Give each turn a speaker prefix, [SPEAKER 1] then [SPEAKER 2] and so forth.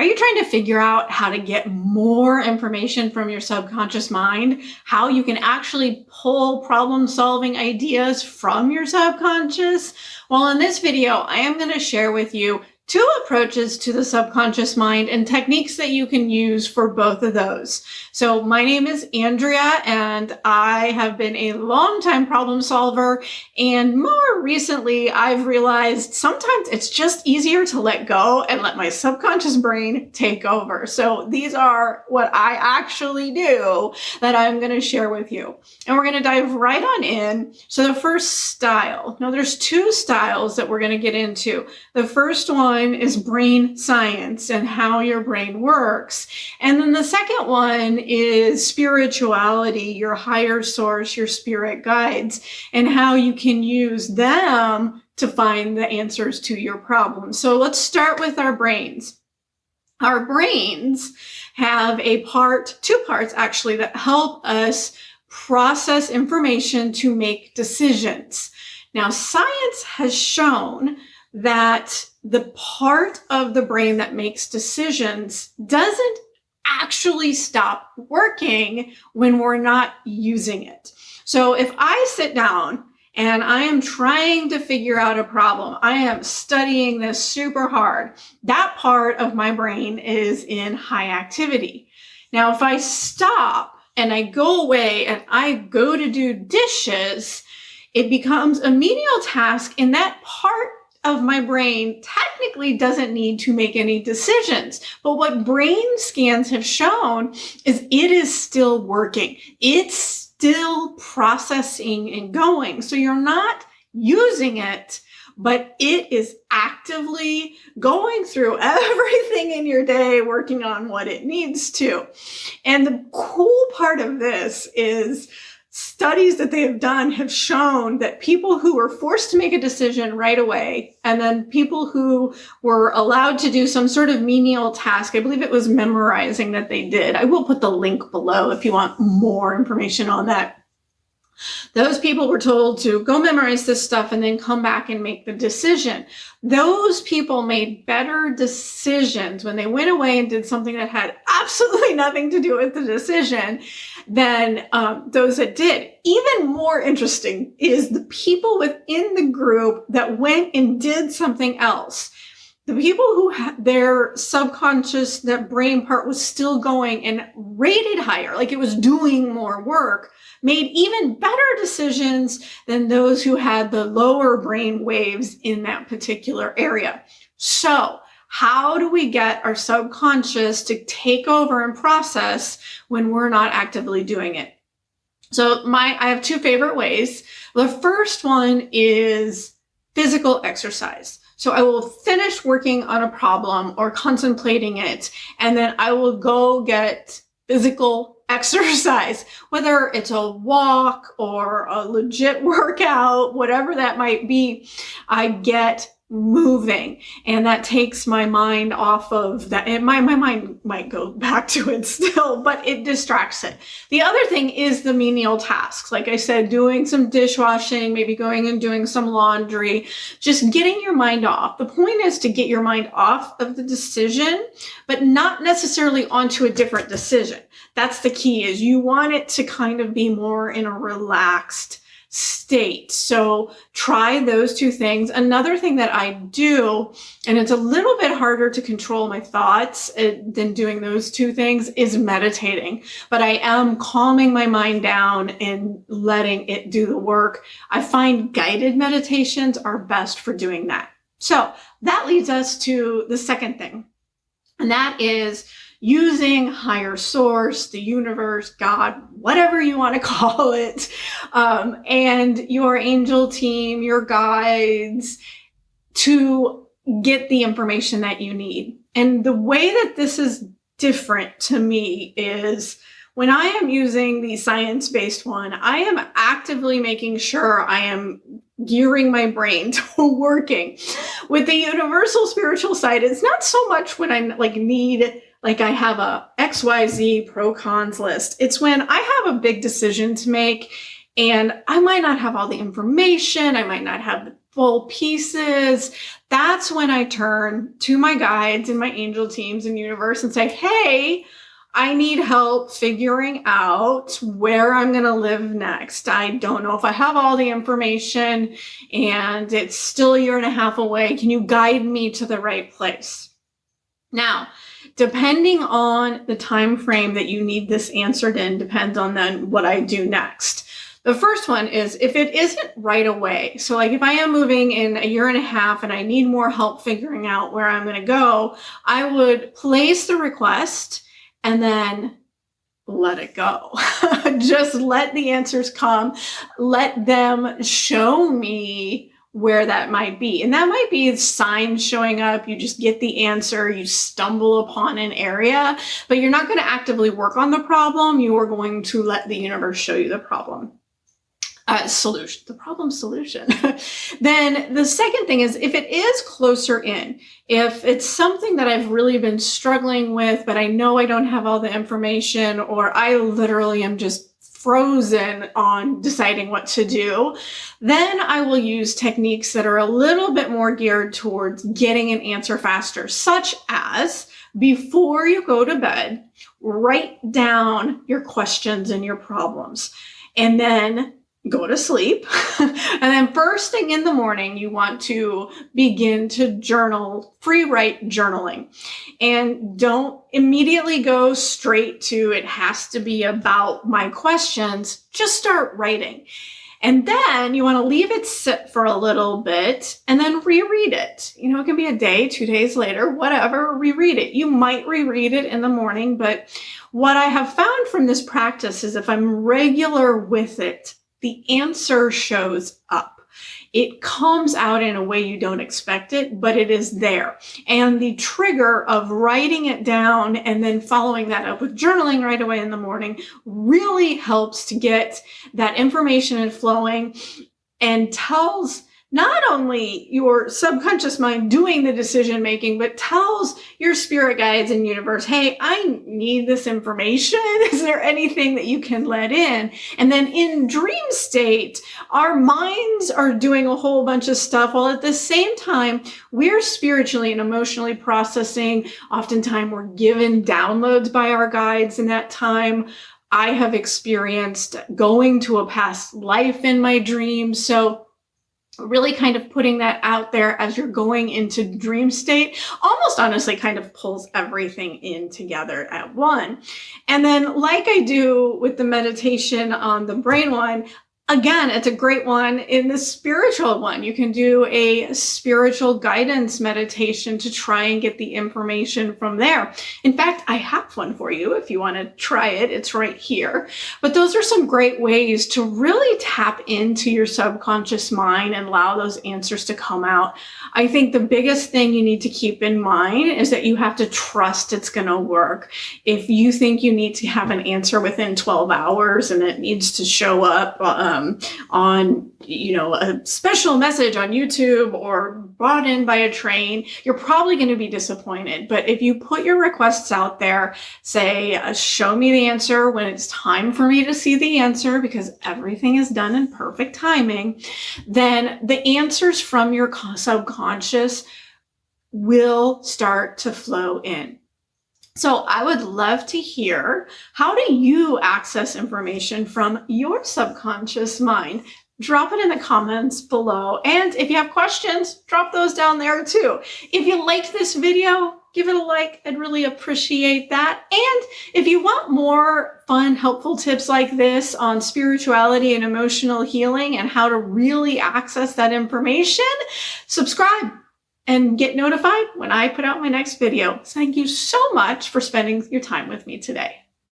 [SPEAKER 1] Are you trying to figure out how to get more information from your subconscious mind? How you can actually pull problem-solving ideas from your subconscious? Well, in this video, I am going to share with you two approaches to the subconscious mind and techniques that you can use for both of those. So my name is Andrea, and I have been a longtime problem solver. And more recently, I've realized sometimes it's just easier to let go and let my subconscious brain take over. So these are what I actually do that I'm going to share with you. And we're going to dive right on in. So the first style, now there's two styles that we're going to get into. The first one is brain science and how your brain works. And then the second one is spirituality, your higher source, your spirit guides, and how you can use them to find the answers to your problems. So let's start with our brains. Our brains have two parts actually, that help us process information to make decisions. Now, science has shown that the part of the brain that makes decisions doesn't actually stop working when we're not using it. So if I sit down and I am trying to figure out a problem, I am studying this super hard, that part of my brain is in high activity. Now, if I stop and I go away and I go to do dishes, it becomes a menial task, and that part of my brain technically doesn't need to make any decisions. But what brain scans have shown is it is still working. It's still processing and going. So you're not using it, but it is actively going through everything in your day, working on what it needs to. And the cool part of this is studies that they have done have shown that people who were forced to make a decision right away, and then people who were allowed to do some sort of menial task, I believe it was memorizing that they did. I will put the link below if you want more information on that. Those people were told to go memorize this stuff and then come back and make the decision. Those people made better decisions when they went away and did something that had absolutely nothing to do with the decision than those that did. Even more interesting is the people within the group that went and did something else. The people who had their subconscious, that brain part was still going and rated higher, like it was doing more work, made even better decisions than those who had the lower brain waves in that particular area. So how do we get our subconscious to take over and process when we're not actively doing it? So I have two favorite ways. The first one is physical exercise. So I will finish working on a problem or contemplating it, and then I will go get physical exercise, whether it's a walk or a legit workout, whatever that might be. I get moving, and that takes my mind off of that. And my mind might go back to it still, but it distracts it. The other thing is the menial tasks. Like I said, doing some dishwashing, maybe going and doing some laundry, just getting your mind off. The point is to get your mind off of the decision, but not necessarily onto a different decision. That's the key, is you want it to kind of be more in a relaxed state. So try those two things. Another thing that I do, and it's a little bit harder to control my thoughts than doing those two things, is meditating. But I am calming my mind down and letting it do the work. I find guided meditations are best for doing that. So that leads us to the second thing, and that is using higher source, the universe, God, whatever you want to call it, and your angel team, your guides, to get the information that you need. And the way that this is different to me is when I am using the science-based one, I am actively making sure I am gearing my brain to working. With the universal spiritual side, it's not so much when I I have a XYZ pro cons list. It's when I have a big decision to make and I might not have all the information. I might not have the full pieces, that's when I turn to my guides and my angel teams and universe and say, hey, I need help figuring out where I'm going to live next. I don't know if I have all the information and it's still 1.5 years away. Can you guide me to the right place? Now, depending on the time frame that you need this answered in depends on then what I do next. The first one is if it isn't right away. So like if I am moving in 1.5 years and I need more help figuring out where I'm going to go, I would place the request and then let it go. Just let the answers come. Let them show me where that might be. And that might be signs showing up. You just get the answer. You stumble upon an area, but you're not going to actively work on the problem. You are going to let the universe show you the problem. The problem solution. Then the second thing is if it is closer in, if it's something that I've really been struggling with, but I know I don't have all the information, or I literally am just frozen on deciding what to do, then I will use techniques that are a little bit more geared towards getting an answer faster, such as before you go to bed, write down your questions and your problems, and then go to sleep. And then first thing in the morning, you want to begin to journal, free write journaling. And don't immediately go straight to it has to be about my questions. Just start writing. And then you want to leave it sit for a little bit and then reread it. You know, it can be a day, 2 days later, whatever, reread it. You might reread it in the morning, but what I have found from this practice is if I'm regular with it, the answer shows up. It comes out in a way you don't expect it, but it is there. And the trigger of writing it down and then following that up with journaling right away in the morning really helps to get that information in flowing and tells not only your subconscious mind doing the decision making, but tells your spirit guides and universe, hey, I need this information. Is there anything that you can let in? And then in dream state, our minds are doing a whole bunch of stuff while at the same time, we're spiritually and emotionally processing. Oftentimes we're given downloads by our guides in that time. I have experienced going to a past life in my dreams. So really kind of putting that out there as you're going into dream state almost honestly kind of pulls everything in together at one. And then like I do with the meditation on the brain one, again, it's a great one in the spiritual one. You can do a spiritual guidance meditation to try and get the information from there. In fact, I have one for you if you want to try it. It's right here. But those are some great ways to really tap into your subconscious mind and allow those answers to come out. I think the biggest thing you need to keep in mind is that you have to trust it's going to work. If you think you need to have an answer within 12 hours and it needs to show up on, a special message on YouTube or brought in by a train, you're probably going to be disappointed. But if you put your requests out there, say, show me the answer when it's time for me to see the answer, because everything is done in perfect timing, then the answers from your subconscious will start to flow in. So I would love to hear, how do you access information from your subconscious mind? Drop it in the comments below. And if you have questions, drop those down there too. If you liked this video, give it a like. I'd really appreciate that. And if you want more fun, helpful tips like this on spirituality and emotional healing and how to really access that information, subscribe and get notified when I put out my next video. Thank you so much for spending your time with me today.